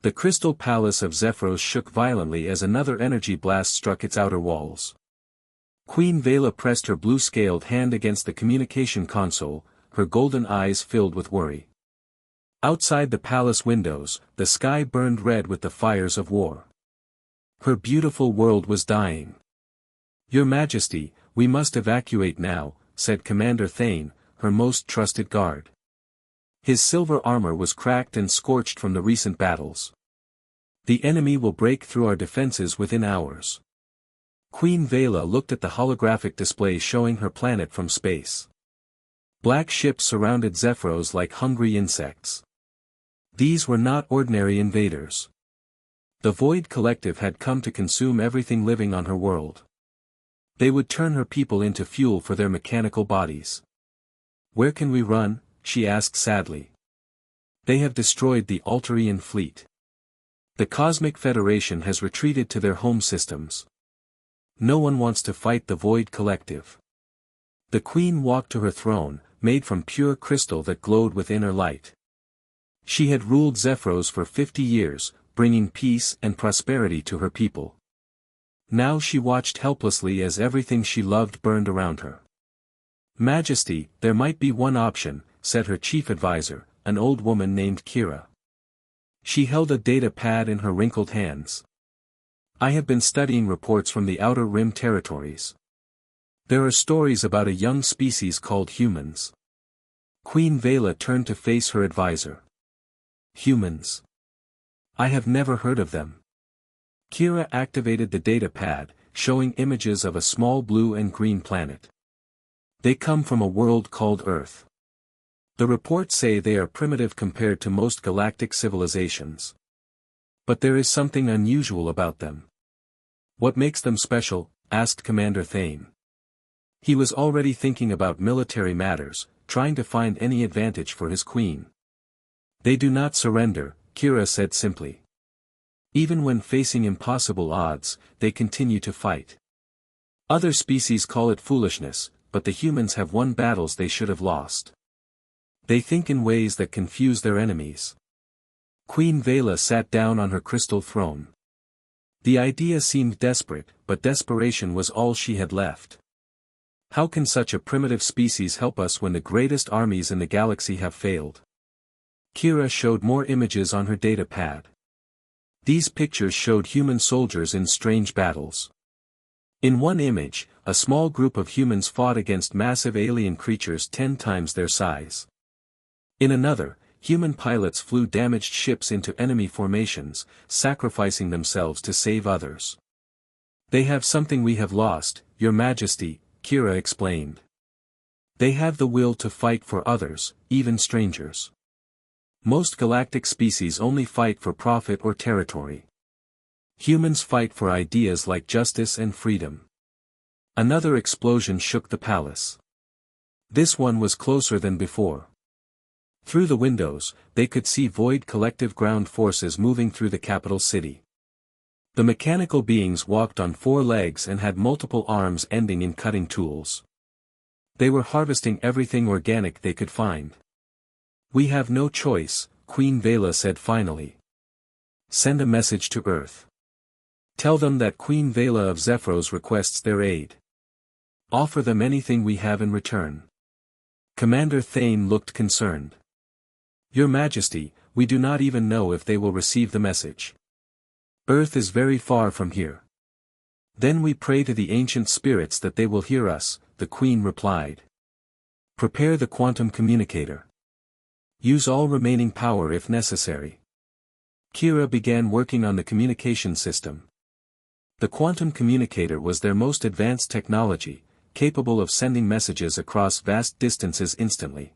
The crystal palace of Zephyros shook violently as another energy blast struck its outer walls. Queen Vela pressed her blue-scaled hand against the communication console, her golden eyes filled with worry. Outside the palace windows, the sky burned red with the fires of war. Her beautiful world was dying. "Your Majesty, we must evacuate now," said Commander Thane, her most trusted guard. His silver armor was cracked and scorched from the recent battles. "The enemy will break through our defenses within hours." Queen Vela looked at the holographic display showing her planet from space. Black ships surrounded Zephyros like hungry insects. These were not ordinary invaders. The Void Collective had come to consume everything living on her world. They would turn her people into fuel for their mechanical bodies. "Where can we run?" she asked sadly. "They have destroyed the Altarian fleet. The Cosmic Federation has retreated to their home systems. No one wants to fight the Void Collective." The Queen walked to her throne, made from pure crystal that glowed with inner light. She had ruled Zephyros for 50 years, bringing peace and prosperity to her people. Now she watched helplessly as everything she loved burned around her. "Majesty, there might be one option," said her chief advisor, an old woman named Kira. She held a data pad in her wrinkled hands. "I have been studying reports from the Outer Rim territories. There are stories about a young species called humans." Queen Vela turned to face her advisor. "Humans? I have never heard of them." Kira activated the data pad, showing images of a small blue and green planet. "They come from a world called Earth. The reports say they are primitive compared to most galactic civilizations. But there is something unusual about them." "What makes them special?" asked Commander Thane. He was already thinking about military matters, trying to find any advantage for his queen. "They do not surrender," Kira said simply. "Even when facing impossible odds, they continue to fight. Other species call it foolishness, but the humans have won battles they should have lost. They think in ways that confuse their enemies." Queen Vela sat down on her crystal throne. The idea seemed desperate, but desperation was all she had left. How can such a primitive species help us when the greatest armies in the galaxy have failed? Kira showed more images on her data pad. These pictures showed human soldiers in strange battles. In one image, a small group of humans fought against massive alien creatures 10 times their size. In another, human pilots flew damaged ships into enemy formations, sacrificing themselves to save others. "They have something we have lost, Your Majesty," Kira explained. "They have the will to fight for others, even strangers. Most galactic species only fight for profit or territory. Humans fight for ideas like justice and freedom." Another explosion shook the palace. This one was closer than before. Through the windows, they could see Void Collective ground forces moving through the capital city. The mechanical beings walked on 4 legs and had multiple arms ending in cutting tools. They were harvesting everything organic they could find. "We have no choice," Queen Vela said finally. "Send a message to Earth. Tell them that Queen Vela of Zephyros requests their aid. Offer them anything we have in return." Commander Thane looked concerned. "Your Majesty, we do not even know if they will receive the message. Earth is very far from here." "Then we pray to the ancient spirits that they will hear us," the Queen replied. "Prepare the quantum communicator. Use all remaining power if necessary." Kira began working on the communication system. The quantum communicator was their most advanced technology, capable of sending messages across vast distances instantly.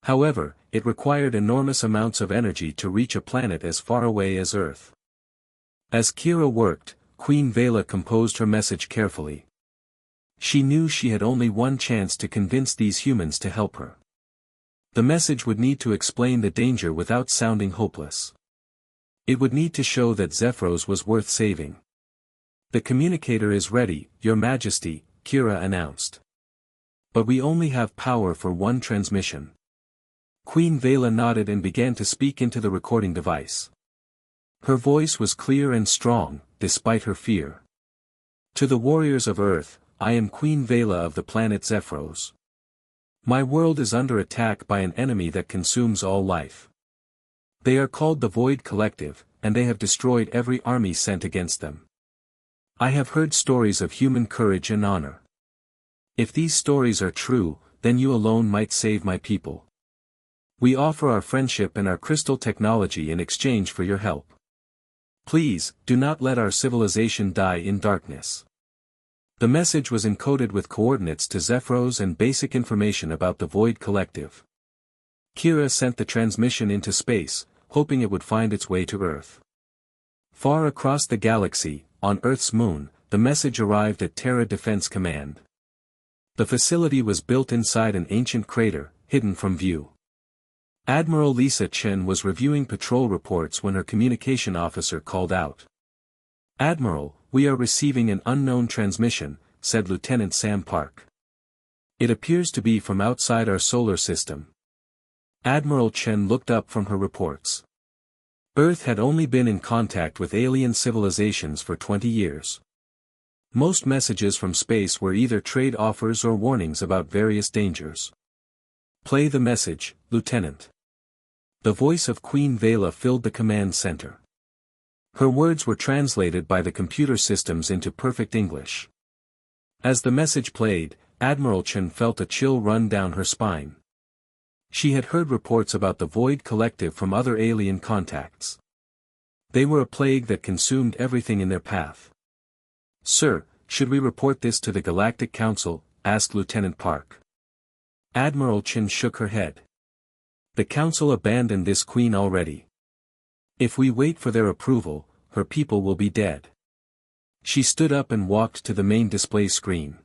However, it required enormous amounts of energy to reach a planet as far away as Earth. As Kira worked, Queen Vela composed her message carefully. She knew she had only one chance to convince these humans to help her. The message would need to explain the danger without sounding hopeless. It would need to show that Zephyros was worth saving. "The communicator is ready, Your Majesty," Kira announced. "But we only have power for one transmission." Queen Vela nodded and began to speak into the recording device. Her voice was clear and strong, despite her fear. To the warriors of Earth, I am Queen Vela of the planet Zephyros. My world is under attack by an enemy that consumes all life. They are called the Void Collective, and they have destroyed every army sent against them. I have heard stories of human courage and honor. If these stories are true, then you alone might save my people. We offer our friendship and our crystal technology in exchange for your help. Please, do not let our civilization die in darkness. The message was encoded with coordinates to Zephyros and basic information about the Void Collective. Kira sent the transmission into space, hoping it would find its way to Earth. Far across the galaxy, on Earth's moon, the message arrived at Terra Defense Command. The facility was built inside an ancient crater, hidden from view. Admiral Lisa Chen was reviewing patrol reports when her communication officer called out. "Admiral, we are receiving an unknown transmission," said Lieutenant Sam Park. "It appears to be from outside our solar system." Admiral Chen looked up from her reports. Earth had only been in contact with alien civilizations for 20 years. Most messages from space were either trade offers or warnings about various dangers. "Play the message, Lieutenant." The voice of Queen Vela filled the command center. Her words were translated by the computer systems into perfect English. As the message played, Admiral Chen felt a chill run down her spine. She had heard reports about the Void Collective from other alien contacts. They were a plague that consumed everything in their path. "Sir, should we report this to the Galactic Council?" asked Lieutenant Park. Admiral Chen shook her head. "The Council abandoned this queen already. If we wait for their approval, her people will be dead." She stood up and walked to the main display screen.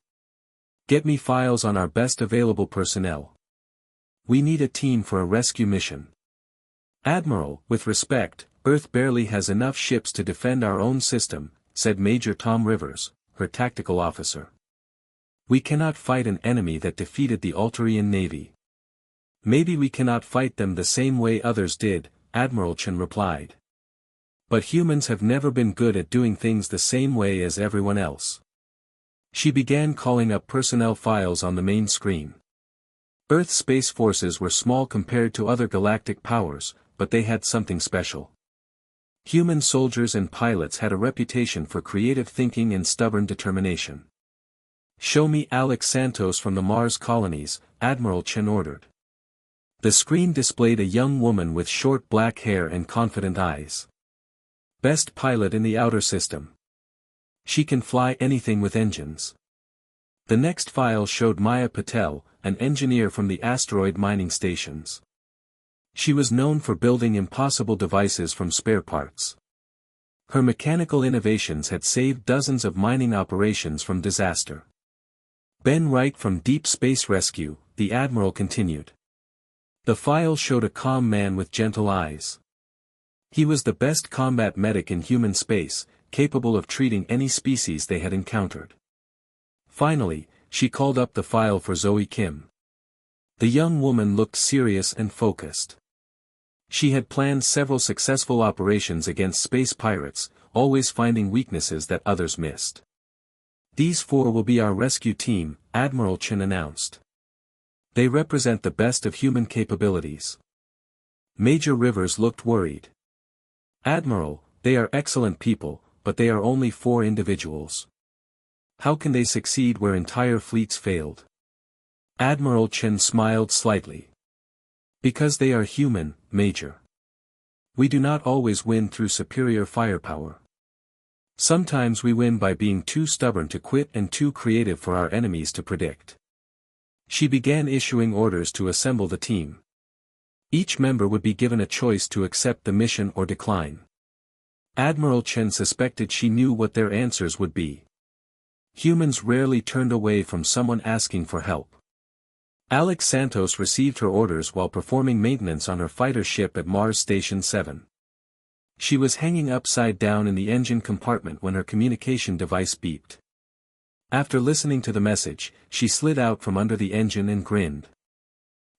"Get me files on our best available personnel. We need a team for a rescue mission." "Admiral, with respect, Earth barely has enough ships to defend our own system," said Major Tom Rivers, her tactical officer. "We cannot fight an enemy that defeated the Alterian Navy." "Maybe we cannot fight them the same way others did," Admiral Chen replied. "But humans have never been good at doing things the same way as everyone else." She began calling up personnel files on the main screen. Earth's space forces were small compared to other galactic powers, but they had something special. Human soldiers and pilots had a reputation for creative thinking and stubborn determination. "Show me Alex Santos from the Mars colonies," Admiral Chen ordered. The screen displayed a young woman with short black hair and confident eyes. "Best pilot in the outer system. She can fly anything with engines." The next file showed Maya Patel, an engineer from the asteroid mining stations. She was known for building impossible devices from spare parts. Her mechanical innovations had saved dozens of mining operations from disaster. "Ben Wright from Deep Space Rescue," the Admiral continued. The file showed a calm man with gentle eyes. He was the best combat medic in human space, capable of treating any species they had encountered. Finally, she called up the file for Zoe Kim. The young woman looked serious and focused. She had planned several successful operations against space pirates, always finding weaknesses that others missed. "These 4 will be our rescue team," Admiral Chen announced. "They represent the best of human capabilities." Major Rivers looked worried. "Admiral, they are excellent people, but they are only 4 individuals. How can they succeed where entire fleets failed?" Admiral Chen smiled slightly. "Because they are human, Major. We do not always win through superior firepower. Sometimes we win by being too stubborn to quit and too creative for our enemies to predict." She began issuing orders to assemble the team. Each member would be given a choice to accept the mission or decline. Admiral Chen suspected she knew what their answers would be. Humans rarely turned away from someone asking for help. Alex Santos received her orders while performing maintenance on her fighter ship at Mars Station 7. She was hanging upside down in the engine compartment when her communication device beeped. After listening to the message, she slid out from under the engine and grinned.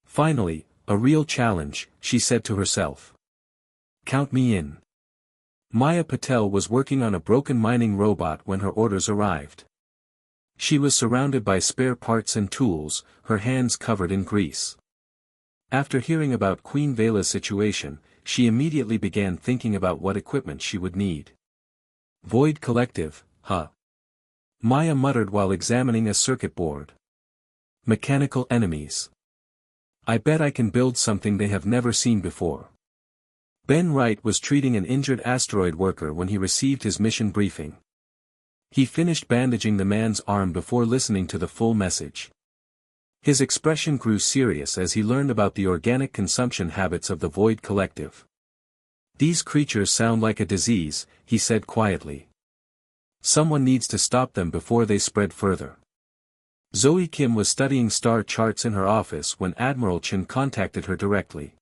Finally, a real challenge, she said to herself. "Count me in." Maya Patel was working on a broken mining robot when her orders arrived. She was surrounded by spare parts and tools, her hands covered in grease. After hearing about Queen Vela's situation, she immediately began thinking about what equipment she would need. Void Collective, huh? Maya muttered while examining a circuit board. Mechanical enemies. I bet I can build something they have never seen before. Ben Wright was treating an injured asteroid worker when he received his mission briefing. He finished bandaging the man's arm before listening to the full message. His expression grew serious as he learned about the organic consumption habits of the Void Collective. These creatures sound like a disease, he said quietly. Someone needs to stop them before they spread further. Zoe Kim was studying star charts in her office when Admiral Chen contacted her directly.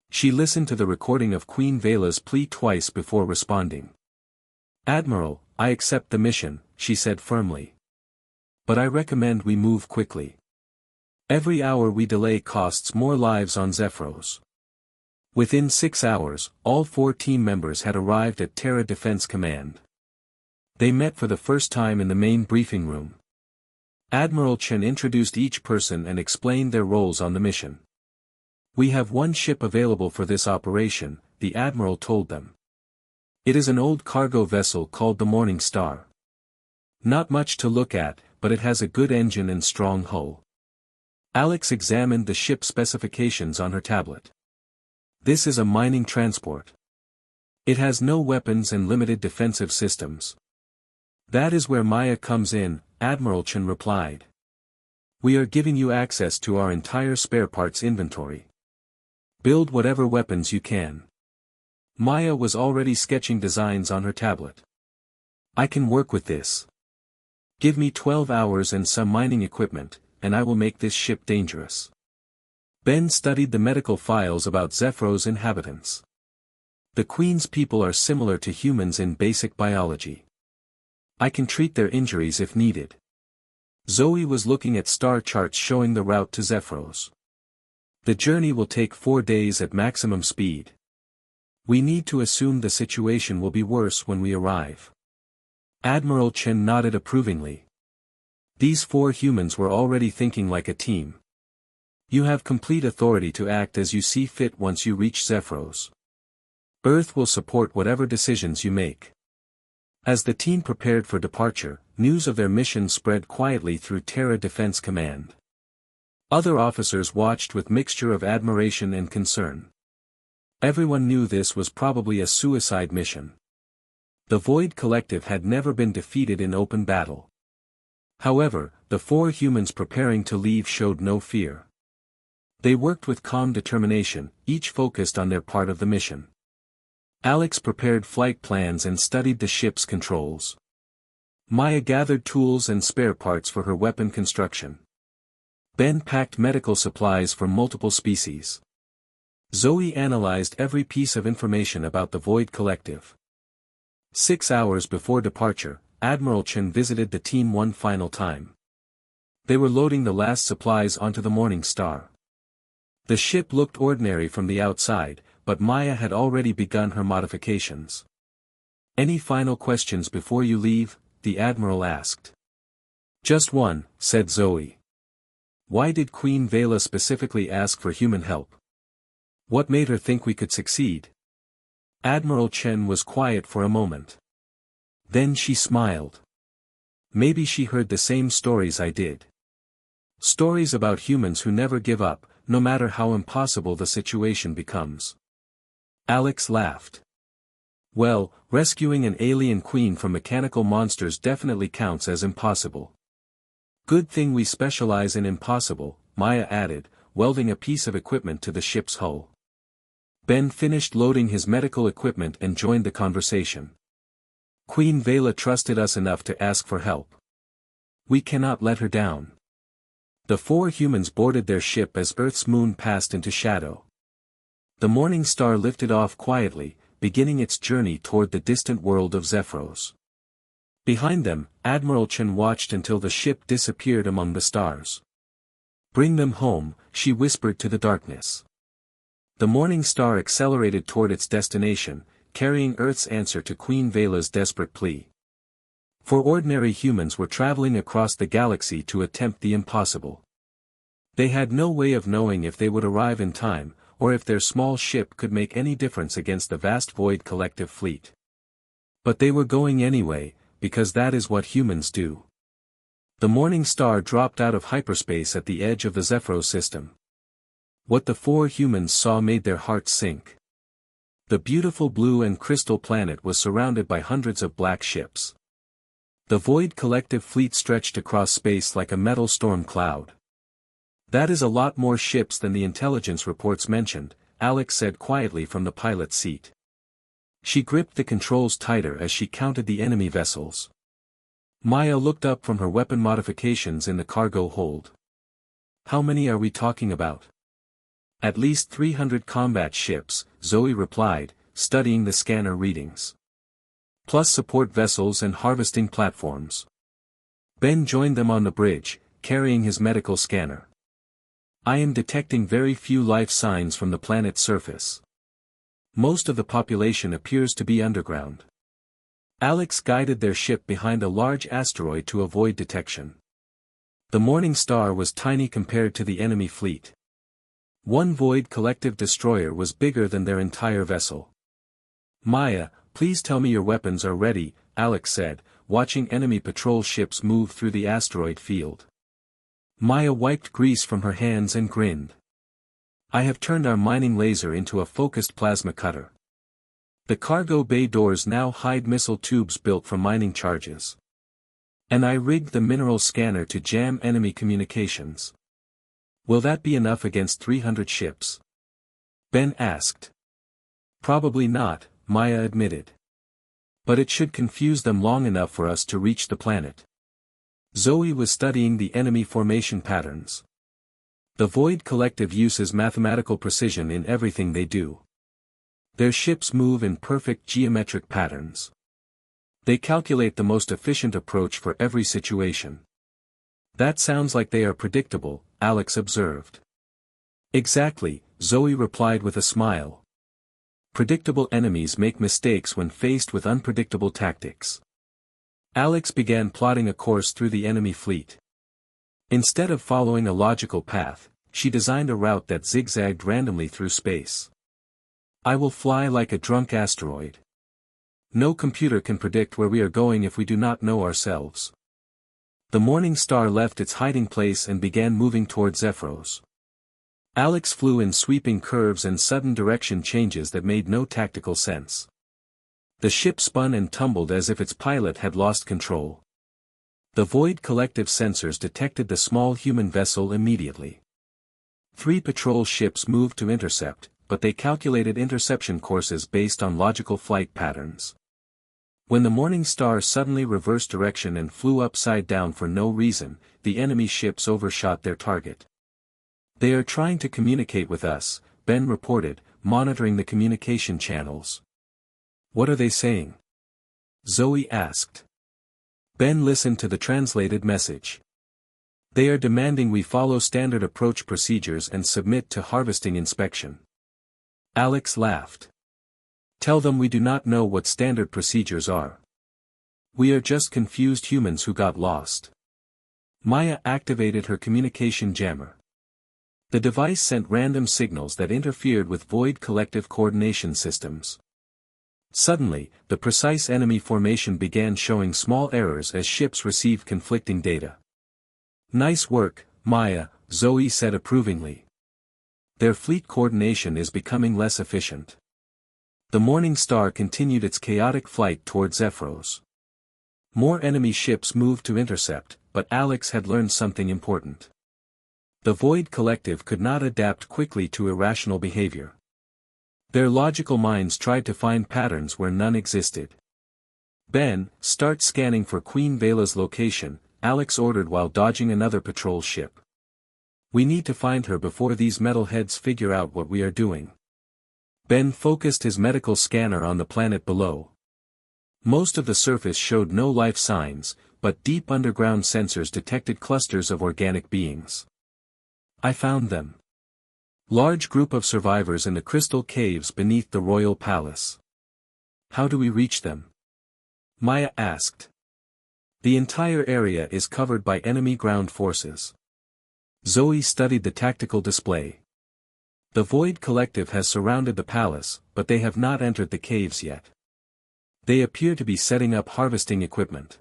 She listened to the recording of Queen Vela's plea twice before responding. Admiral, I accept the mission, she said firmly. But I recommend we move quickly. Every hour we delay costs more lives on Zephyros. Within 6 hours, all 4 team members had arrived at Terra Defense Command. They met for the first time in the main briefing room. Admiral Chen introduced each person and explained their roles on the mission. We have one ship available for this operation, the Admiral told them. It is an old cargo vessel called the Morning Star. Not much to look at, but it has a good engine and strong hull. Alex examined the ship specifications on her tablet. This is a mining transport. It has no weapons and limited defensive systems. That is where Maya comes in, Admiral Chen replied. We are giving you access to our entire spare parts inventory. Build whatever weapons you can. Maya was already sketching designs on her tablet. I can work with this. Give me 12 hours and some mining equipment, and I will make this ship dangerous. Ben studied the medical files about Zephyros' inhabitants. The Queen's people are similar to humans in basic biology. I can treat their injuries if needed. Zoe was looking at star charts showing the route to Zephyros. The journey will take 4 days at maximum speed. We need to assume the situation will be worse when we arrive. Admiral Chen nodded approvingly. These 4 humans were already thinking like a team. You have complete authority to act as you see fit once you reach Zephyros. Earth will support whatever decisions you make. As the team prepared for departure, news of their mission spread quietly through Terra Defense Command. Other officers watched with mixture of admiration and concern. Everyone knew this was probably a suicide mission. The Void Collective had never been defeated in open battle. However, the 4 humans preparing to leave showed no fear. They worked with calm determination, each focused on their part of the mission. Alex prepared flight plans and studied the ship's controls. Maya gathered tools and spare parts for her weapon construction. Ben packed medical supplies for multiple species. Zoe analyzed every piece of information about the Void Collective. 6 hours before departure, Admiral Chen visited the team one final time. They were loading the last supplies onto the Morning Star. The ship looked ordinary from the outside, but Maya had already begun her modifications. Any final questions before you leave? The Admiral asked. Just one, said Zoe. Why did Queen Vela specifically ask for human help? What made her think we could succeed? Admiral Chen was quiet for a moment. Then she smiled. Maybe she heard the same stories I did. Stories about humans who never give up, no matter how impossible the situation becomes. Alex laughed. Well, rescuing an alien queen from mechanical monsters definitely counts as impossible. Good thing we specialize in impossible, Maya added, welding a piece of equipment to the ship's hull. Ben finished loading his medical equipment and joined the conversation. Queen Vela trusted us enough to ask for help. We cannot let her down. The 4 humans boarded their ship as Earth's moon passed into shadow. The Morning Star lifted off quietly, beginning its journey toward the distant world of Zephyros. Behind them, Admiral Chen watched until the ship disappeared among the stars. Bring them home, she whispered to the darkness. The Morning Star accelerated toward its destination, carrying Earth's answer to Queen Vela's desperate plea. For ordinary humans were traveling across the galaxy to attempt the impossible. They had no way of knowing if they would arrive in time, or if their small ship could make any difference against the vast Void Collective fleet. But they were going anyway, because that is what humans do. The morning star dropped out of hyperspace at the edge of the Zephyros system. What the four humans saw made their hearts sink. The beautiful blue and crystal planet was surrounded by hundreds of black ships. The Void Collective fleet stretched across space like a metal storm cloud. That is a lot more ships than the intelligence reports mentioned, Alex said quietly from the pilot's seat. She gripped the controls tighter as she counted the enemy vessels. Maya looked up from her weapon modifications in the cargo hold. How many are we talking about? At least 300 combat ships, Zoe replied, studying the scanner readings. Plus support vessels and harvesting platforms. Ben joined them on the bridge, carrying his medical scanner. I am detecting very few life signs from the planet's surface. Most of the population appears to be underground. Alex guided their ship behind a large asteroid to avoid detection. The Morning Star was tiny compared to the enemy fleet. One Void Collective destroyer was bigger than their entire vessel. Maya, please tell me your weapons are ready, Alex said, watching enemy patrol ships move through the asteroid field. Maya wiped grease from her hands and grinned. I have turned our mining laser into a focused plasma cutter. The cargo bay doors now hide missile tubes built from mining charges. And I rigged the mineral scanner to jam enemy communications. Will that be enough against 300 ships? Ben asked. Probably not, Maya admitted. But it should confuse them long enough for us to reach the planet. Zoe was studying the enemy formation patterns. The Void Collective uses mathematical precision in everything they do. Their ships move in perfect geometric patterns. They calculate the most efficient approach for every situation. That sounds like they are predictable, Alex observed. Exactly, Zoe replied with a smile. Predictable enemies make mistakes when faced with unpredictable tactics. Alex began plotting a course through the enemy fleet. Instead of following a logical path, she designed a route that zigzagged randomly through space. I will fly like a drunk asteroid. No computer can predict where we are going if we do not know ourselves. The Morning Star left its hiding place and began moving toward Zephyros. Alex flew in sweeping curves and sudden direction changes that made no tactical sense. The ship spun and tumbled as if its pilot had lost control. The Void Collective sensors detected the small human vessel immediately. 3 patrol ships moved to intercept, but they calculated interception courses based on logical flight patterns. When the Morning Star suddenly reversed direction and flew upside down for no reason, the enemy ships overshot their target. They are trying to communicate with us, Ben reported, monitoring the communication channels. What are they saying? Zoe asked. Ben listened to the translated message. They are demanding we follow standard approach procedures and submit to harvesting inspection. Alex laughed. Tell them we do not know what standard procedures are. We are just confused humans who got lost. Maya activated her communication jammer. The device sent random signals that interfered with Void Collective coordination systems. Suddenly, the precise enemy formation began showing small errors as ships received conflicting data. Nice work, Maya, Zoe said approvingly. Their fleet coordination is becoming less efficient. The Morning Star continued its chaotic flight toward Zephyros. More enemy ships moved to intercept, but Alex had learned something important. The Void Collective could not adapt quickly to irrational behavior. Their logical minds tried to find patterns where none existed. Ben, start scanning for Queen Vela's location, Alex ordered while dodging another patrol ship. We need to find her before these metalheads figure out what we are doing. Ben focused his medical scanner on the planet below. Most of the surface showed no life signs, but deep underground sensors detected clusters of organic beings. I found them. Large group of survivors in the crystal caves beneath the royal palace. How do we reach them? Maya asked. The entire area is covered by enemy ground forces. Zoe studied the tactical display. The Void Collective has surrounded the palace, but they have not entered the caves yet. They appear to be setting up harvesting equipment.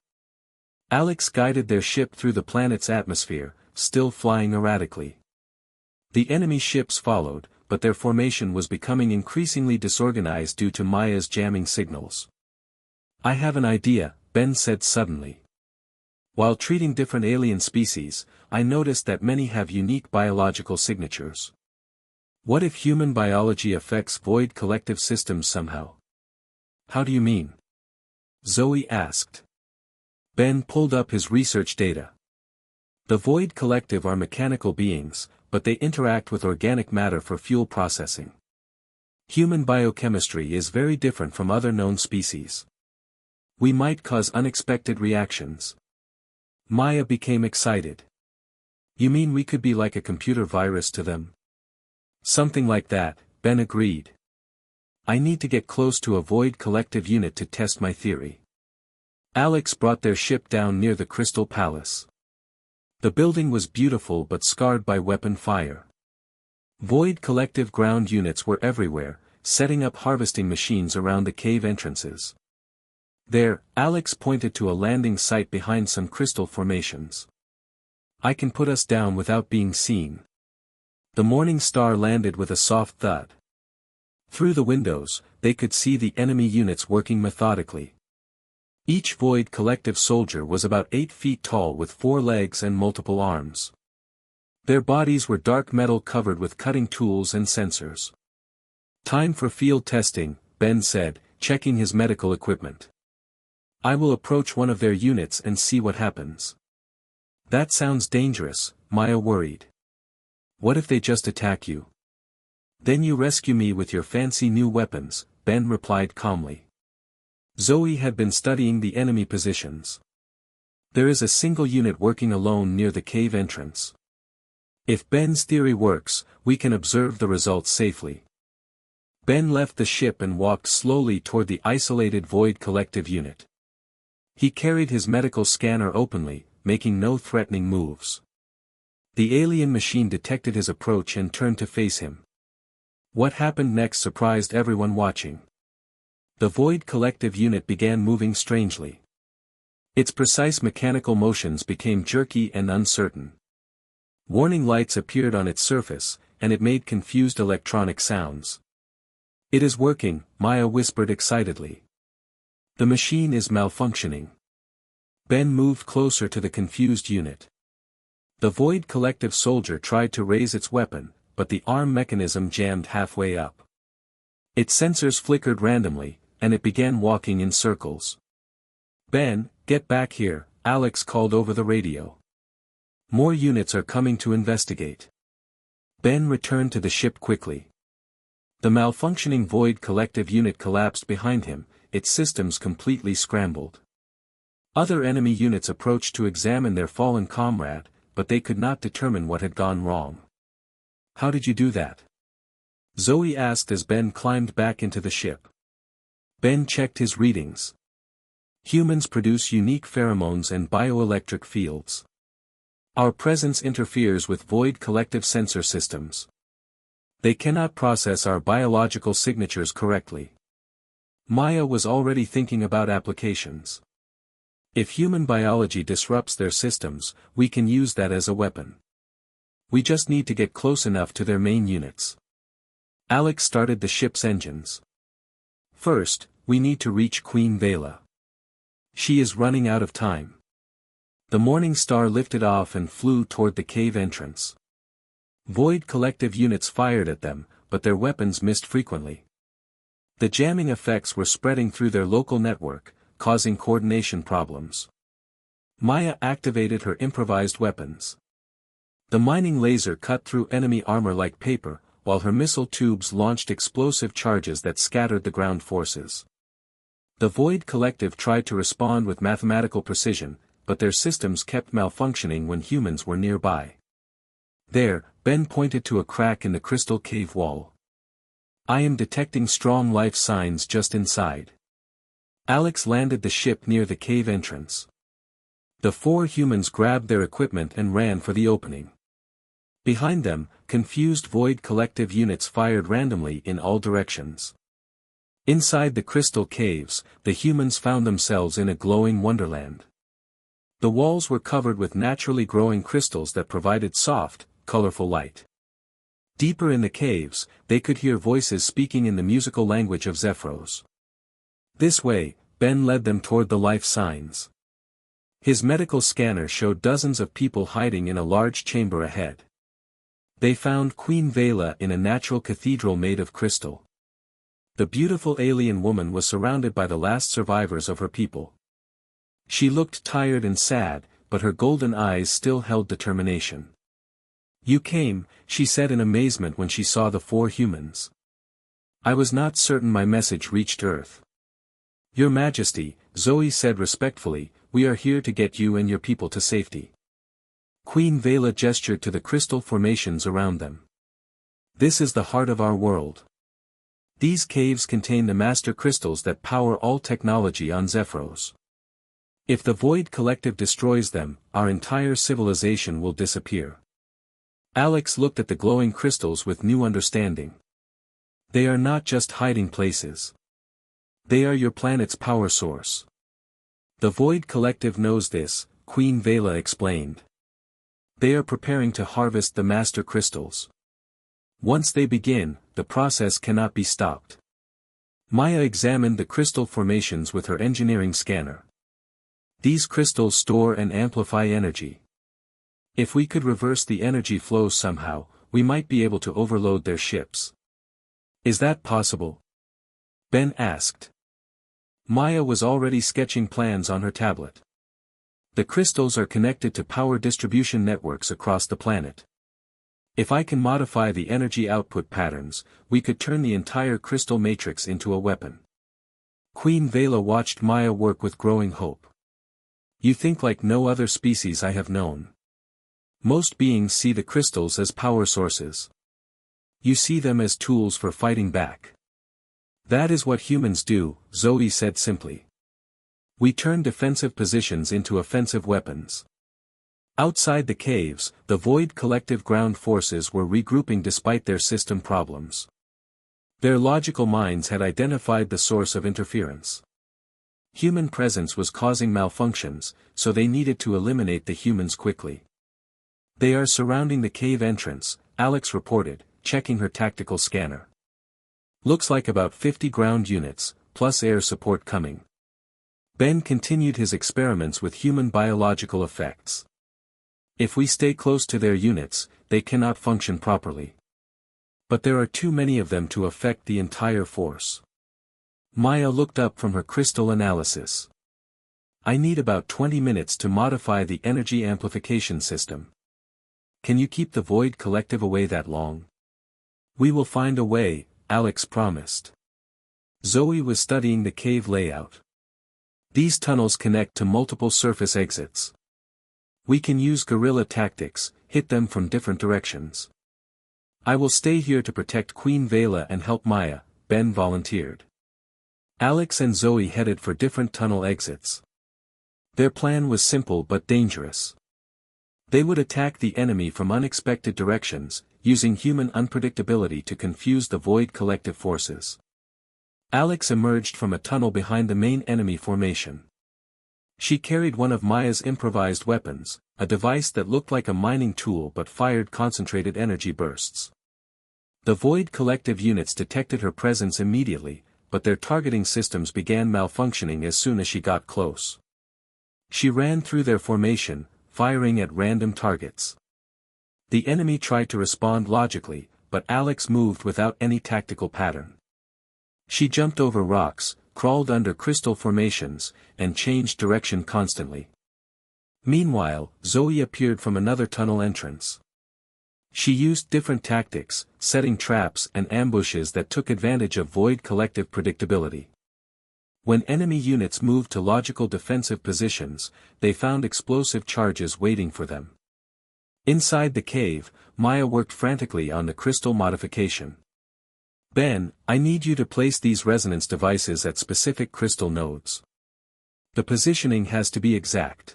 Alex guided their ship through the planet's atmosphere, still flying erratically. The enemy ships followed, but their formation was becoming increasingly disorganized due to Maya's jamming signals. I have an idea, Ben said suddenly. While treating different alien species, I noticed that many have unique biological signatures. What if human biology affects Void Collective systems somehow? How do you mean? Zoe asked. Ben pulled up his research data. The Void Collective are mechanical beings, but they interact with organic matter for fuel processing. Human biochemistry is very different from other known species. We might cause unexpected reactions. Maya became excited. You mean we could be like a computer virus to them? Something like that, Ben agreed. I need to get close to a Void Collective unit to test my theory. Alex brought their ship down near the Crystal Palace. The building was beautiful but scarred by weapon fire. Void Collective ground units were everywhere, setting up harvesting machines around the cave entrances. There, Alex pointed to a landing site behind some crystal formations. I can put us down without being seen. The Morning Star landed with a soft thud. Through the windows, they could see the enemy units working methodically. Each Void Collective soldier was about 8 feet tall with 4 legs and multiple arms. Their bodies were dark metal covered with cutting tools and sensors. Time for field testing, Ben said, checking his medical equipment. I will approach one of their units and see what happens. That sounds dangerous, Maya worried. What if they just attack you? Then you rescue me with your fancy new weapons, Ben replied calmly. Zoe had been studying the enemy positions. There is a single unit working alone near the cave entrance. If Ben's theory works, we can observe the results safely. Ben left the ship and walked slowly toward the isolated Void Collective unit. He carried his medical scanner openly, making no threatening moves. The alien machine detected his approach and turned to face him. What happened next surprised everyone watching. The Void Collective unit began moving strangely. Its precise mechanical motions became jerky and uncertain. Warning lights appeared on its surface, and it made confused electronic sounds. It is working, Maya whispered excitedly. The machine is malfunctioning. Ben moved closer to the confused unit. The Void Collective soldier tried to raise its weapon, but the arm mechanism jammed halfway up. Its sensors flickered randomly, and it began walking in circles. Ben, get back here, Alex called over the radio. More units are coming to investigate. Ben returned to the ship quickly. The malfunctioning Void Collective unit collapsed behind him, its systems completely scrambled. Other enemy units approached to examine their fallen comrade, but they could not determine what had gone wrong. How did you do that? Zoe asked as Ben climbed back into the ship. Ben checked his readings. Humans produce unique pheromones and bioelectric fields. Our presence interferes with Void Collective sensor systems. They cannot process our biological signatures correctly. Maya was already thinking about applications. If human biology disrupts their systems, we can use that as a weapon. We just need to get close enough to their main units. Alex started the ship's engines. First, we need to reach Queen Vela. She is running out of time. The Morning Star lifted off and flew toward the cave entrance. Void Collective units fired at them, but their weapons missed frequently. The jamming effects were spreading through their local network, causing coordination problems. Maya activated her improvised weapons. The mining laser cut through enemy armor like paper, while her missile tubes launched explosive charges that scattered the ground forces. The Void Collective tried to respond with mathematical precision, but their systems kept malfunctioning when humans were nearby. There, Ben pointed to a crack in the crystal cave wall. I am detecting strong life signs just inside. Alex landed the ship near the cave entrance. The four humans grabbed their equipment and ran for the opening. Behind them, confused Void Collective units fired randomly in all directions. Inside the crystal caves, the humans found themselves in a glowing wonderland. The walls were covered with naturally growing crystals that provided soft, colorful light. Deeper in the caves, they could hear voices speaking in the musical language of Zephyros. This way, Ben led them toward the life signs. His medical scanner showed dozens of people hiding in a large chamber ahead. They found Queen Vela in a natural cathedral made of crystal. The beautiful alien woman was surrounded by the last survivors of her people. She looked tired and sad, but her golden eyes still held determination. "You came," she said in amazement when she saw the four humans. "I was not certain my message reached Earth." "Your Majesty," Zoe said respectfully, "we are here to get you and your people to safety." Queen Vela gestured to the crystal formations around them. "This is the heart of our world. These caves contain the master crystals that power all technology on Zephyros. If the Void Collective destroys them, our entire civilization will disappear." Alex looked at the glowing crystals with new understanding. "They are not just hiding places. They are your planet's power source." "The Void Collective knows this," Queen Vela explained. "They are preparing to harvest the master crystals. Once they begin, the process cannot be stopped." Maya examined the crystal formations with her engineering scanner. "These crystals store and amplify energy. If we could reverse the energy flows somehow, we might be able to overload their ships." "Is that possible?" Ben asked. Maya was already sketching plans on her tablet. "The crystals are connected to power distribution networks across the planet. If I can modify the energy output patterns, we could turn the entire crystal matrix into a weapon." Queen Vela watched Maya work with growing hope. "You think like no other species I have known. Most beings see the crystals as power sources. You see them as tools for fighting back." "That is what humans do," Zoe said simply. "We turn defensive positions into offensive weapons." Outside the caves, the Void Collective ground forces were regrouping despite their system problems. Their logical minds had identified the source of interference. Human presence was causing malfunctions, so they needed to eliminate the humans quickly. "They are surrounding the cave entrance," Alex reported, checking her tactical scanner. "Looks like about 50 ground units, plus air support coming." Ben continued his experiments with human biological effects. "If we stay close to their units, they cannot function properly. But there are too many of them to affect the entire force." Maya looked up from her crystal analysis. "I need about 20 minutes to modify the energy amplification system. Can you keep the Void Collective away that long?" "We will find a way," Alex promised. Zoe was studying the cave layout. "These tunnels connect to multiple surface exits. We can use guerrilla tactics, hit them from different directions." "I will stay here to protect Queen Vela and help Maya," Ben volunteered. Alex and Zoe headed for different tunnel exits. Their plan was simple but dangerous. They would attack the enemy from unexpected directions, using human unpredictability to confuse the Void Collective forces. Alex emerged from a tunnel behind the main enemy formation. She carried one of Maya's improvised weapons, a device that looked like a mining tool but fired concentrated energy bursts. The Void Collective units detected her presence immediately, but their targeting systems began malfunctioning as soon as she got close. She ran through their formation, firing at random targets. The enemy tried to respond logically, but Alex moved without any tactical pattern. She jumped over rocks, crawled under crystal formations, and changed direction constantly. Meanwhile, Zoe appeared from another tunnel entrance. She used different tactics, setting traps and ambushes that took advantage of Void Collective predictability. When enemy units moved to logical defensive positions, they found explosive charges waiting for them. Inside the cave, Maya worked frantically on the crystal modification. Ben, I need you to place these resonance devices at specific crystal nodes. The positioning has to be exact.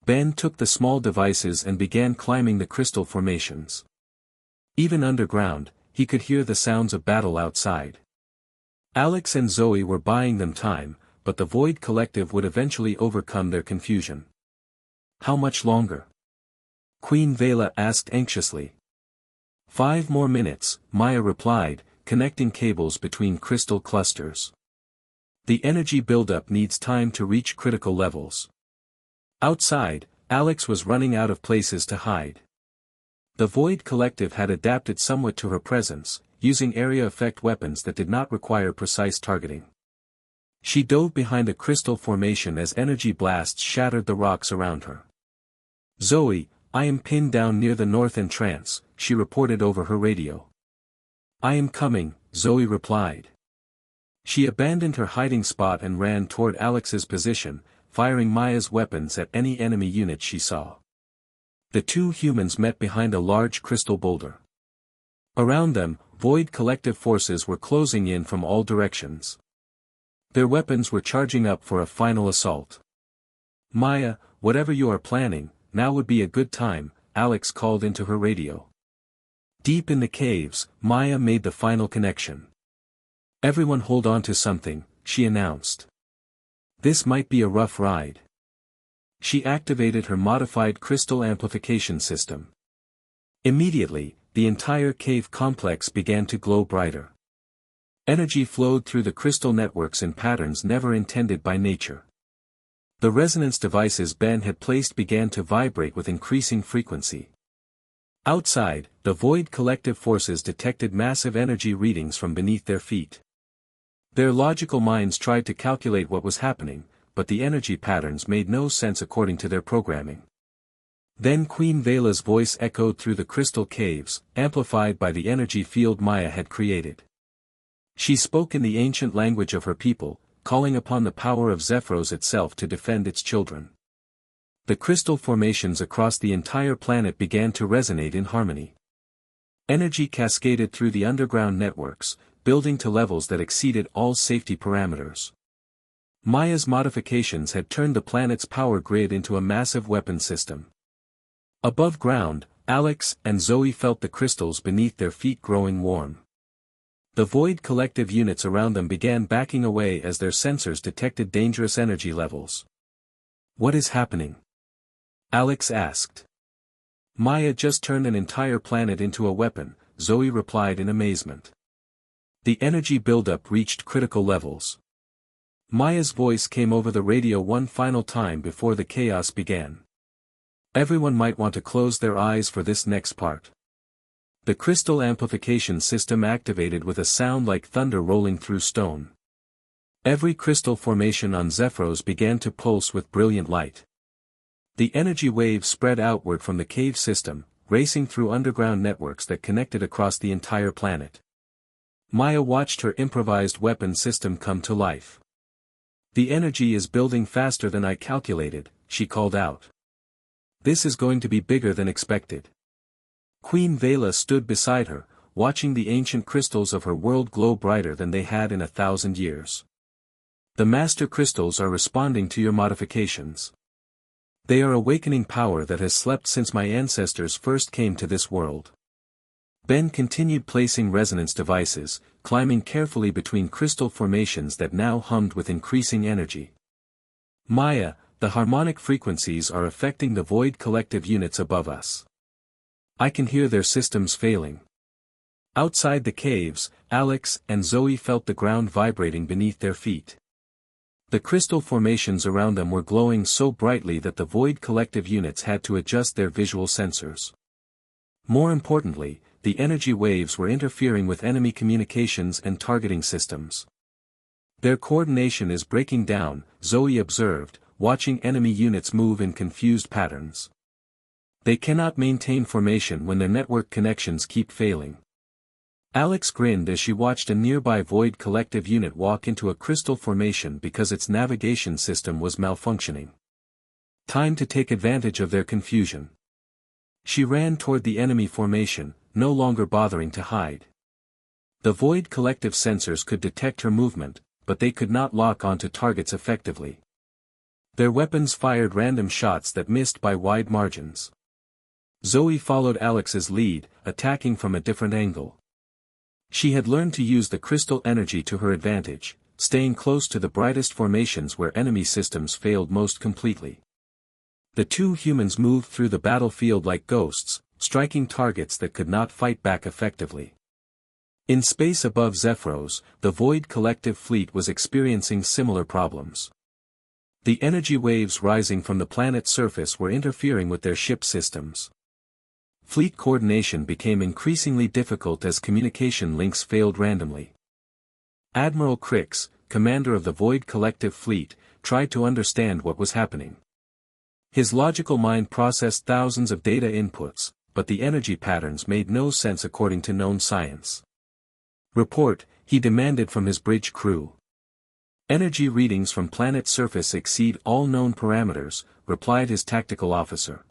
Ben took the small devices and began climbing the crystal formations. Even underground, he could hear the sounds of battle outside. Alex and Zoe were buying them time, but the Void Collective would eventually overcome their confusion. How much longer? Queen Vela asked anxiously. 5 more minutes, Maya replied, connecting cables between crystal clusters. The energy buildup needs time to reach critical levels. Outside, Alex was running out of places to hide. The Void Collective had adapted somewhat to her presence, using area effect weapons that did not require precise targeting. She dove behind a crystal formation as energy blasts shattered the rocks around her. Zoe, I am pinned down near the north entrance, she reported over her radio. I am coming, Zoe replied. She abandoned her hiding spot and ran toward Alex's position, firing Maya's weapons at any enemy unit she saw. The two humans met behind a large crystal boulder. Around them, Void Collective forces were closing in from all directions. Their weapons were charging up for a final assault. Maya, whatever you are planning, now would be a good time, Alex called into her radio. Deep in the caves, Maya made the final connection. Everyone hold on to something, she announced. This might be a rough ride. She activated her modified crystal amplification system. Immediately, the entire cave complex began to glow brighter. Energy flowed through the crystal networks in patterns never intended by nature. The resonance devices Ben had placed began to vibrate with increasing frequency. Outside, the Void Collective forces detected massive energy readings from beneath their feet. Their logical minds tried to calculate what was happening, but the energy patterns made no sense according to their programming. Then Queen Vela's voice echoed through the crystal caves, amplified by the energy field Maya had created. She spoke in the ancient language of her people, calling upon the power of Zephyros itself to defend its children. The crystal formations across the entire planet began to resonate in harmony. Energy cascaded through the underground networks, building to levels that exceeded all safety parameters. Maya's modifications had turned the planet's power grid into a massive weapon system. Above ground, Alex and Zoe felt the crystals beneath their feet growing warm. The Void Collective units around them began backing away as their sensors detected dangerous energy levels. What is happening? Alex asked. Maya just turned an entire planet into a weapon, Zoe replied in amazement. The energy buildup reached critical levels. Maya's voice came over the radio one final time before the chaos began. Everyone might want to close their eyes for this next part. The crystal amplification system activated with a sound like thunder rolling through stone. Every crystal formation on Zephyros began to pulse with brilliant light. The energy waves spread outward from the cave system, racing through underground networks that connected across the entire planet. Maya watched her improvised weapon system come to life. The energy is building faster than I calculated, she called out. This is going to be bigger than expected. Queen Vela stood beside her, watching the ancient crystals of her world glow brighter than they had in 1,000 years. The master crystals are responding to your modifications. They are awakening power that has slept since my ancestors first came to this world. Ben continued placing resonance devices, climbing carefully between crystal formations that now hummed with increasing energy. Maya, the harmonic frequencies are affecting the Void Collective units above us. I can hear their systems failing. Outside the caves, Alex and Zoe felt the ground vibrating beneath their feet. The crystal formations around them were glowing so brightly that the Void Collective units had to adjust their visual sensors. More importantly, the energy waves were interfering with enemy communications and targeting systems. Their coordination is breaking down, Zoe observed, watching enemy units move in confused patterns. They cannot maintain formation when their network connections keep failing. Alex grinned as she watched a nearby Void Collective unit walk into a crystal formation because its navigation system was malfunctioning. Time to take advantage of their confusion. She ran toward the enemy formation, no longer bothering to hide. The Void Collective sensors could detect her movement, but they could not lock onto targets effectively. Their weapons fired random shots that missed by wide margins. Zoe followed Alex's lead, attacking from a different angle. She had learned to use the crystal energy to her advantage, staying close to the brightest formations where enemy systems failed most completely. The two humans moved through the battlefield like ghosts, striking targets that could not fight back effectively. In space above Zephyros, the Void Collective fleet was experiencing similar problems. The energy waves rising from the planet's surface were interfering with their ship systems. Fleet coordination became increasingly difficult as communication links failed randomly. Admiral Crix, commander of the Void Collective fleet, tried to understand what was happening. His logical mind processed thousands of data inputs, but the energy patterns made no sense according to known science. Report, he demanded from his bridge crew. Energy readings from planet surface exceed all known parameters, replied his tactical officer.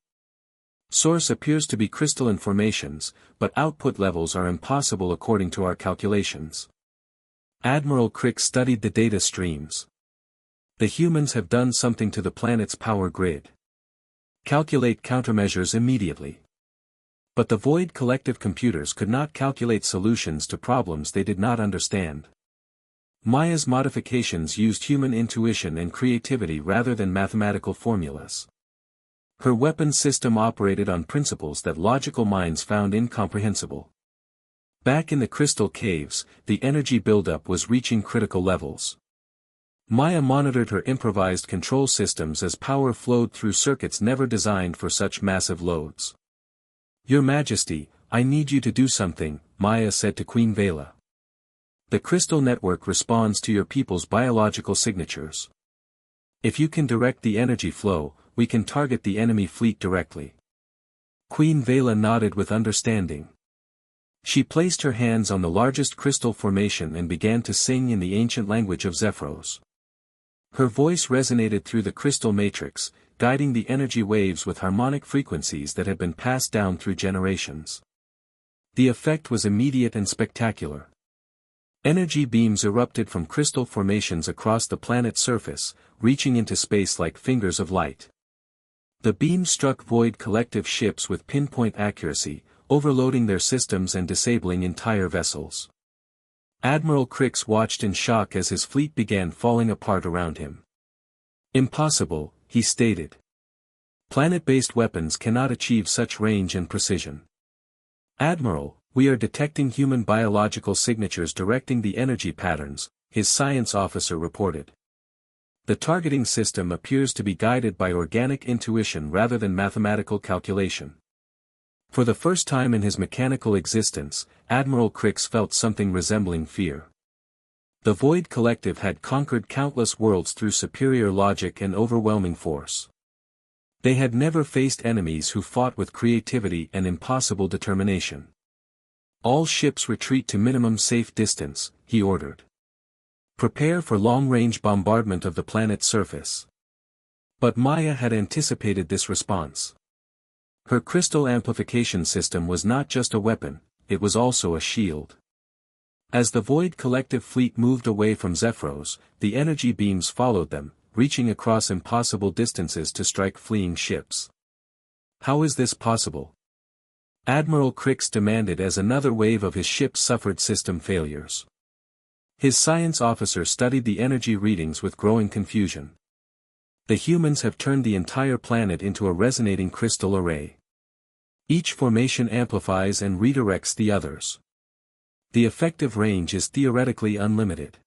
Source appears to be crystalline formations, but output levels are impossible according to our calculations. Admiral Crick studied the data streams. The humans have done something to the planet's power grid. Calculate countermeasures immediately. But the Void Collective computers could not calculate solutions to problems they did not understand. Maya's modifications used human intuition and creativity rather than mathematical formulas. Her weapon system operated on principles that logical minds found incomprehensible. Back in the crystal caves, the energy buildup was reaching critical levels. Maya monitored her improvised control systems as power flowed through circuits never designed for such massive loads. Your Majesty, I need you to do something, Maya said to Queen Vela. The crystal network responds to your people's biological signatures. If you can direct the energy flow, we can target the enemy fleet directly. Queen Vela nodded with understanding. She placed her hands on the largest crystal formation and began to sing in the ancient language of Zephyros. Her voice resonated through the crystal matrix, guiding the energy waves with harmonic frequencies that had been passed down through generations. The effect was immediate and spectacular. Energy beams erupted from crystal formations across the planet's surface, reaching into space like fingers of light. The beams struck Void Collective ships with pinpoint accuracy, overloading their systems and disabling entire vessels. Admiral Crix watched in shock as his fleet began falling apart around him. Impossible, he stated. Planet-based weapons cannot achieve such range and precision. Admiral, we are detecting human biological signatures directing the energy patterns, his science officer reported. The targeting system appears to be guided by organic intuition rather than mathematical calculation. For the first time in his mechanical existence, Admiral Crix felt something resembling fear. The Void Collective had conquered countless worlds through superior logic and overwhelming force. They had never faced enemies who fought with creativity and impossible determination. All ships retreat to minimum safe distance, he ordered. Prepare for long-range bombardment of the planet's surface. But Maya had anticipated this response. Her crystal amplification system was not just a weapon, it was also a shield. As the Void Collective fleet moved away from Zephyros, the energy beams followed them, reaching across impossible distances to strike fleeing ships. How is this possible? Admiral Crix demanded as another wave of his ships suffered system failures. His science officer studied the energy readings with growing confusion. The humans have turned the entire planet into a resonating crystal array. Each formation amplifies and redirects the others. The effective range is theoretically unlimited.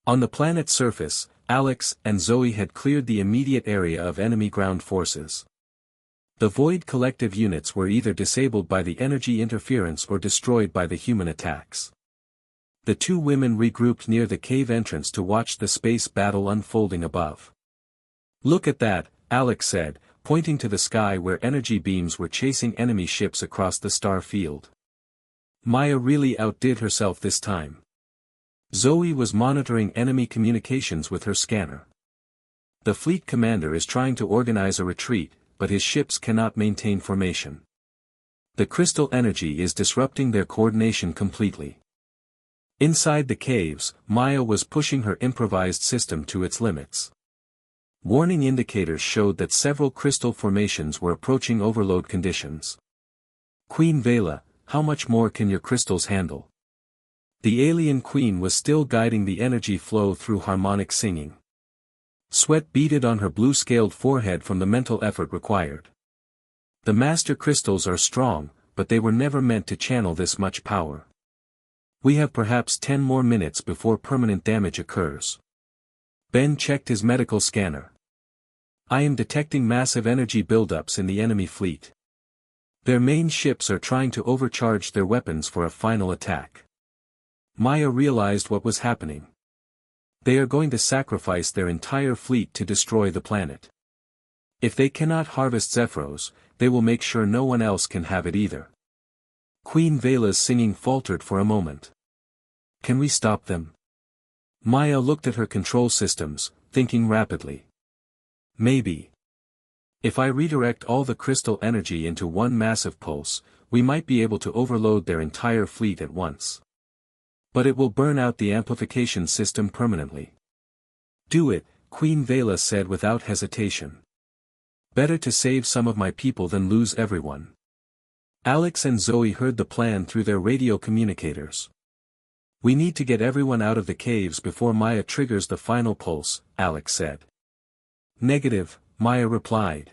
On the planet's surface, Alex and Zoe had cleared the immediate area of enemy ground forces. The Void Collective units were either disabled by the energy interference or destroyed by the human attacks. The two women regrouped near the cave entrance to watch the space battle unfolding above. Look at that, Alex said, pointing to the sky where energy beams were chasing enemy ships across the star field. Maya really outdid herself this time. Zoe was monitoring enemy communications with her scanner. The fleet commander is trying to organize a retreat, but his ships cannot maintain formation. The crystal energy is disrupting their coordination completely. Inside the caves, Maya was pushing her improvised system to its limits. Warning indicators showed that several crystal formations were approaching overload conditions. Queen Vela, how much more can your crystals handle? The alien queen was still guiding the energy flow through harmonic singing. Sweat beaded on her blue-scaled forehead from the mental effort required. The master crystals are strong, but they were never meant to channel this much power. We have perhaps 10 more minutes before permanent damage occurs. Ben checked his medical scanner. I am detecting massive energy buildups in the enemy fleet. Their main ships are trying to overcharge their weapons for a final attack. Maya realized what was happening. They are going to sacrifice their entire fleet to destroy the planet. If they cannot harvest Zephyros, they will make sure no one else can have it either. Queen Vela's singing faltered for a moment. Can we stop them? Maya looked at her control systems, thinking rapidly. Maybe. If I redirect all the crystal energy into one massive pulse, we might be able to overload their entire fleet at once. But it will burn out the amplification system permanently. Do it, Queen Vela said without hesitation. Better to save some of my people than lose everyone. Alex and Zoe heard the plan through their radio communicators. We need to get everyone out of the caves before Maya triggers the final pulse, Alex said. Negative, Maya replied.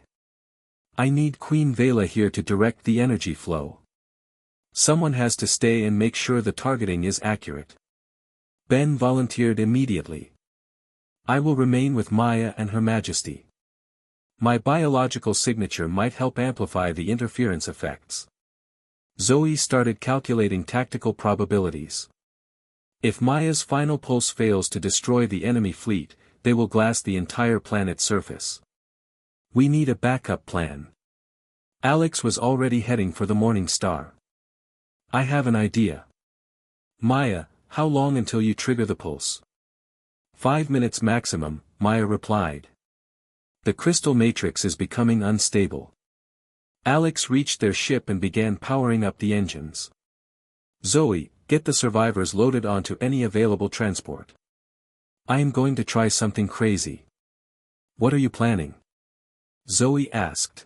I need Queen Vela here to direct the energy flow. Someone has to stay and make sure the targeting is accurate. Ben volunteered immediately. I will remain with Maya and Her Majesty. My biological signature might help amplify the interference effects. Zoe started calculating tactical probabilities. If Maya's final pulse fails to destroy the enemy fleet, they will glass the entire planet's surface. We need a backup plan. Alex was already heading for the Morning Star. I have an idea. Maya, how long until you trigger the pulse? 5 minutes maximum, Maya replied. The crystal matrix is becoming unstable. Alex reached their ship and began powering up the engines. Zoe, get the survivors loaded onto any available transport. I am going to try something crazy. What are you planning? Zoe asked.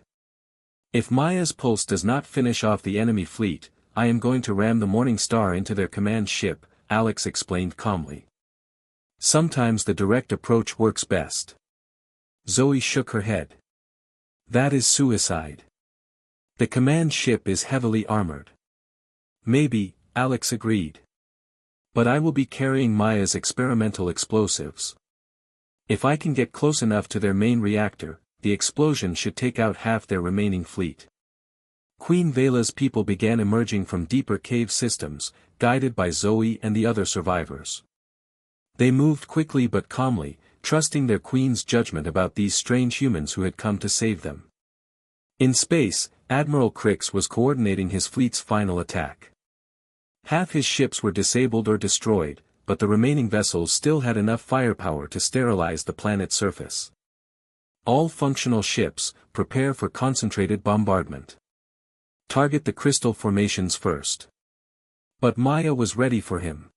If Maya's pulse does not finish off the enemy fleet, I am going to ram the Morning Star into their command ship, Alex explained calmly. Sometimes the direct approach works best. Zoe shook her head. That is suicide. The command ship is heavily armored. Maybe, Alex agreed. But I will be carrying Maya's experimental explosives. If I can get close enough to their main reactor, the explosion should take out half their remaining fleet. Queen Vela's people began emerging from deeper cave systems, guided by Zoe and the other survivors. They moved quickly but calmly, trusting their queen's judgment about these strange humans who had come to save them. In space, Admiral Crix was coordinating his fleet's final attack. Half his ships were disabled or destroyed, but the remaining vessels still had enough firepower to sterilize the planet's surface. All functional ships, prepare for concentrated bombardment. Target the crystal formations first. But Maya was ready for him.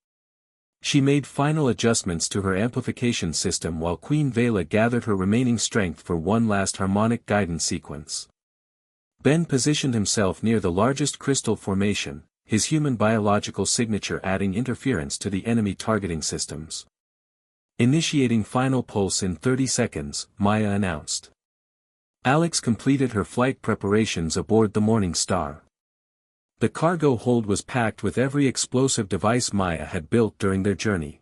She made final adjustments to her amplification system while Queen Vela gathered her remaining strength for one last harmonic guidance sequence. Ben positioned himself near the largest crystal formation, his human biological signature adding interference to the enemy targeting systems. Initiating final pulse in 30 seconds, Maya announced. Alex completed her flight preparations aboard the Morning Star. The cargo hold was packed with every explosive device Maya had built during their journey.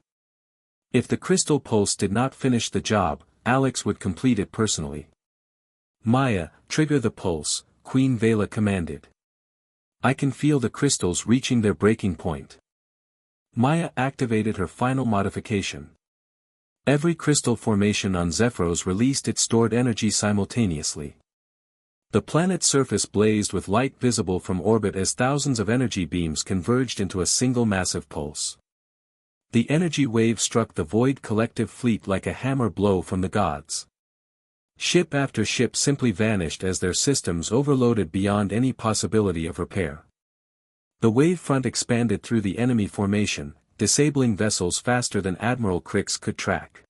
If the crystal pulse did not finish the job, Alex would complete it personally. Maya, trigger the pulse, Queen Vela commanded. I can feel the crystals reaching their breaking point. Maya activated her final modification. Every crystal formation on Zephyros released its stored energy simultaneously. The planet's surface blazed with light visible from orbit as thousands of energy beams converged into a single massive pulse. The energy wave struck the Void collective fleet like a hammer blow from the gods. Ship after ship simply vanished as their systems overloaded beyond any possibility of repair. The wave front expanded through the enemy formation, disabling vessels faster than Admiral Crix could track.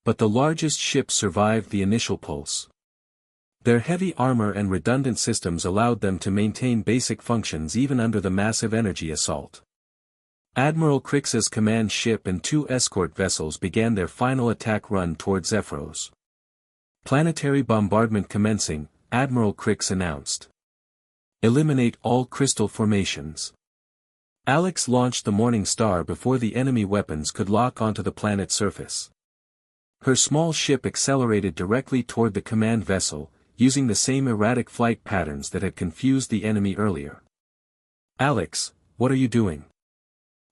But the largest ships survived the initial pulse. Their heavy armor and redundant systems allowed them to maintain basic functions even under the massive energy assault. Admiral Crix's command ship and 2 escort vessels began their final attack run toward Zephyros. Planetary bombardment commencing, Admiral Crix announced. Eliminate all crystal formations. Alex launched the Morning Star before the enemy weapons could lock onto the planet's surface. Her small ship accelerated directly toward the command vessel, using the same erratic flight patterns that had confused the enemy earlier. Alex, what are you doing?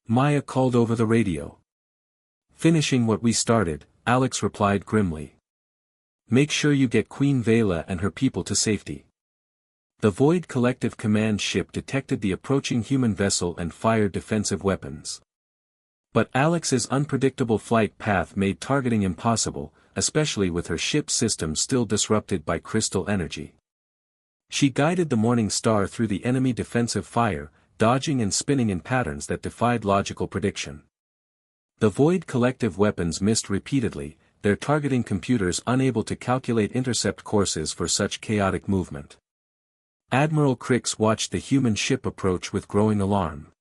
Maya called over the radio. Finishing what we started, Alex replied grimly. Make sure you get Queen Vela and her people to safety. The Void Collective Command ship detected the approaching human vessel and fired defensive weapons. But Alex's unpredictable flight path made targeting impossible, especially with her ship's systems still disrupted by crystal energy. She guided the Morning Star through the enemy defensive fire, dodging and spinning in patterns that defied logical prediction. The Void Collective weapons missed repeatedly, their targeting computers unable to calculate intercept courses for such chaotic movement. Admiral Crix watched the human ship approach with growing alarm.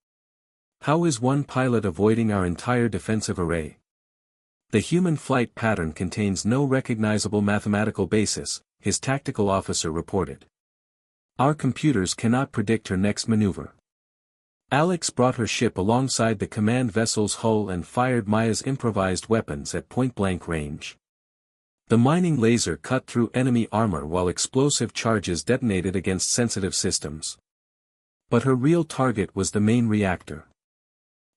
How is one pilot avoiding our entire defensive array? The human flight pattern contains no recognizable mathematical basis, his tactical officer reported. Our computers cannot predict her next maneuver. Alex brought her ship alongside the command vessel's hull and fired Maya's improvised weapons at point-blank range. The mining laser cut through enemy armor while explosive charges detonated against sensitive systems. But her real target was the main reactor.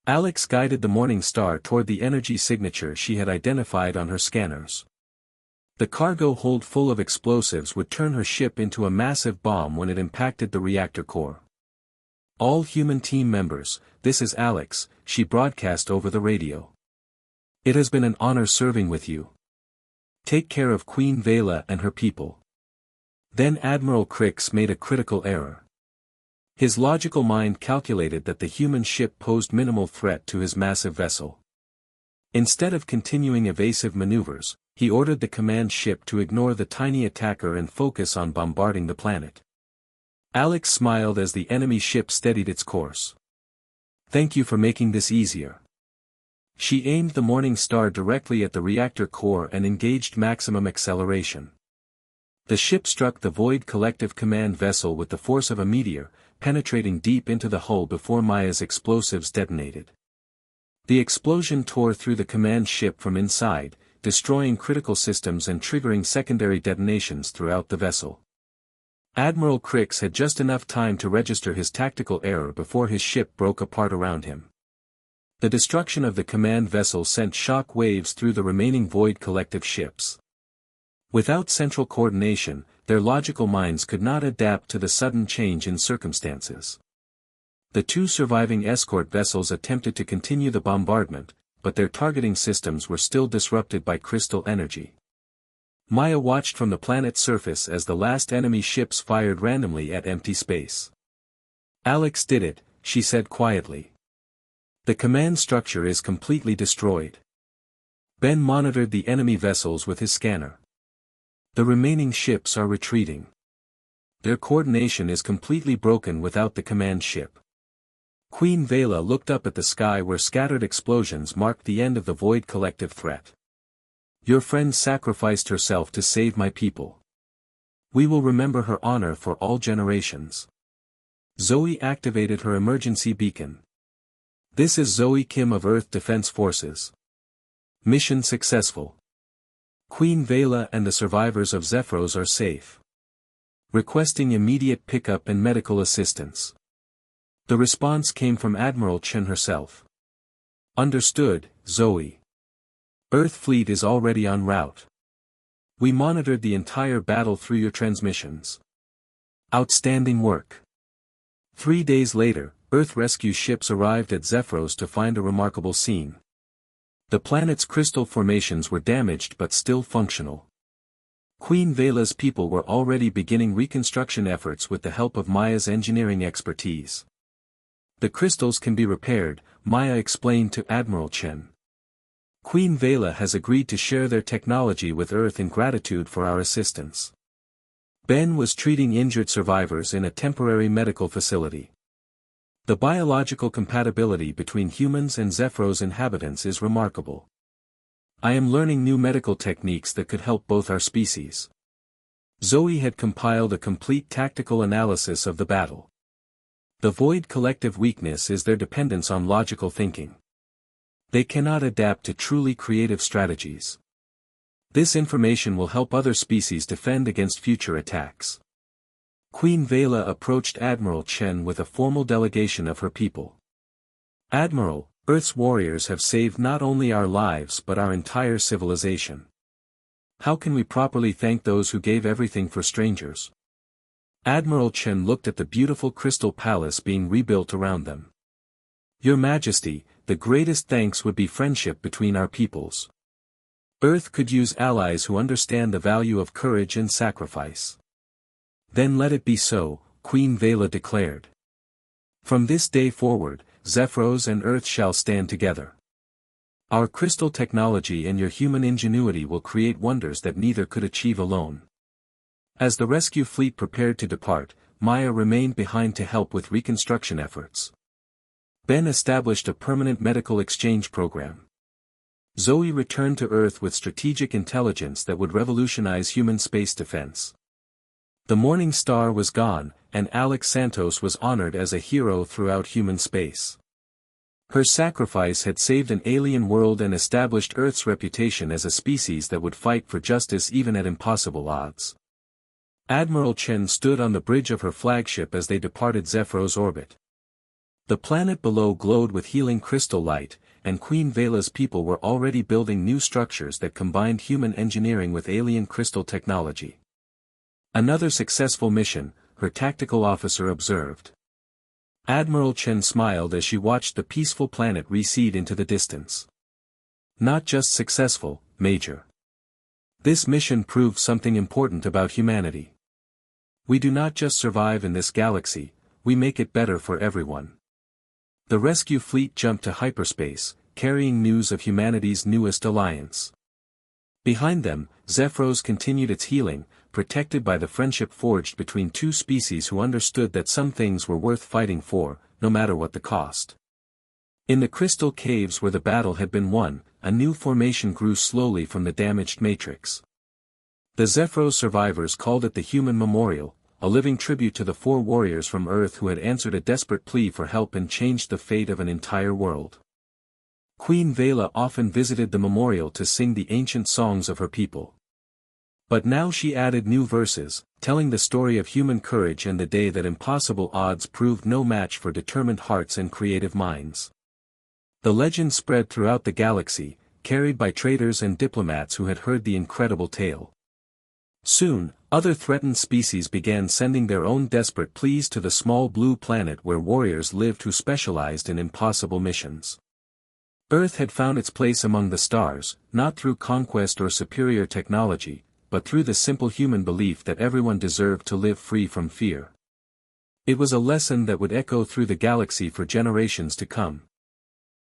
Alex guided the Morning Star toward the energy signature she had identified on her scanners. The cargo hold full of explosives would turn her ship into a massive bomb when it impacted the reactor core. All human team members, this is Alex, she broadcast over the radio. It has been an honor serving with you. Take care of Queen Vela and her people. Then Admiral Crix made a critical error. His logical mind calculated that the human ship posed minimal threat to his massive vessel. Instead of continuing evasive maneuvers, he ordered the command ship to ignore the tiny attacker and focus on bombarding the planet. Alex smiled as the enemy ship steadied its course. Thank you for making this easier. She aimed the Morning Star directly at the reactor core and engaged maximum acceleration. The ship struck the Void Collective Command vessel with the force of a meteor, penetrating deep into the hull before Maya's explosives detonated. The explosion tore through the command ship from inside, destroying critical systems and triggering secondary detonations throughout the vessel. Admiral Crix had just enough time to register his tactical error before his ship broke apart around him. The destruction of the command vessel sent shock waves through the remaining Void Collective ships. Without central coordination, their logical minds could not adapt to the sudden change in circumstances. The 2 surviving escort vessels attempted to continue the bombardment, but their targeting systems were still disrupted by crystal energy. Maya watched from the planet's surface as the last enemy ships fired randomly at empty space. Alex did it, she said quietly. The command structure is completely destroyed. Ben monitored the enemy vessels with his scanner. The remaining ships are retreating. Their coordination is completely broken without the command ship. Queen Vela looked up at the sky where scattered explosions marked the end of the Void Collective threat. Your friend sacrificed herself to save my people. We will remember her honor for all generations. Zoe activated her emergency beacon. This is Zoe Kim of Earth Defense Forces. Mission successful. Queen Vela and the survivors of Zephyros are safe. Requesting immediate pickup and medical assistance. The response came from Admiral Chen herself. Understood, Zoe. Earth fleet is already en route. We monitored the entire battle through your transmissions. Outstanding work. 3 days later, Earth rescue ships arrived at Zephyros to find a remarkable scene. The planet's crystal formations were damaged but still functional. Queen Vela's people were already beginning reconstruction efforts with the help of Maya's engineering expertise. The crystals can be repaired, Maya explained to Admiral Chen. Queen Vela has agreed to share their technology with Earth in gratitude for our assistance. Ben was treating injured survivors in a temporary medical facility. The biological compatibility between humans and Zephyros inhabitants is remarkable. I am learning new medical techniques that could help both our species. Zoe had compiled a complete tactical analysis of the battle. The Void collective weakness is their dependence on logical thinking. They cannot adapt to truly creative strategies. This information will help other species defend against future attacks. Queen Vela approached Admiral Chen with a formal delegation of her people. Admiral, Earth's warriors have saved not only our lives but our entire civilization. How can we properly thank those who gave everything for strangers? Admiral Chen looked at the beautiful crystal palace being rebuilt around them. Your Majesty, the greatest thanks would be friendship between our peoples. Earth could use allies who understand the value of courage and sacrifice. Then let it be so, Queen Vela declared. From this day forward, Zephyros and Earth shall stand together. Our crystal technology and your human ingenuity will create wonders that neither could achieve alone. As the rescue fleet prepared to depart, Maya remained behind to help with reconstruction efforts. Ben established a permanent medical exchange program. Zoe returned to Earth with strategic intelligence that would revolutionize human space defense. The Morning Star was gone, and Alex Santos was honored as a hero throughout human space. Her sacrifice had saved an alien world and established Earth's reputation as a species that would fight for justice even at impossible odds. Admiral Chen stood on the bridge of her flagship as they departed Zephyros' orbit. The planet below glowed with healing crystal light, and Queen Vela's people were already building new structures that combined human engineering with alien crystal technology. Another successful mission, her tactical officer observed. Admiral Chen smiled as she watched the peaceful planet recede into the distance. Not just successful, Major. This mission proved something important about humanity. We do not just survive in this galaxy, we make it better for everyone. The rescue fleet jumped to hyperspace, carrying news of humanity's newest alliance. Behind them, Zephyros continued its healing, protected by the friendship forged between two species who understood that some things were worth fighting for, no matter what the cost. In the crystal caves where the battle had been won, a new formation grew slowly from the damaged matrix. The Zephyros survivors called it the Human Memorial, a living tribute to the 4 warriors from Earth who had answered a desperate plea for help and changed the fate of an entire world. Queen Vela often visited the memorial to sing the ancient songs of her people. But now she added new verses, telling the story of human courage and the day that impossible odds proved no match for determined hearts and creative minds. The legend spread throughout the galaxy, carried by traders and diplomats who had heard the incredible tale. Soon, other threatened species began sending their own desperate pleas to the small blue planet where warriors lived who specialized in impossible missions. Earth had found its place among the stars, not through conquest or superior technology, but through the simple human belief that everyone deserved to live free from fear. It was a lesson that would echo through the galaxy for generations to come.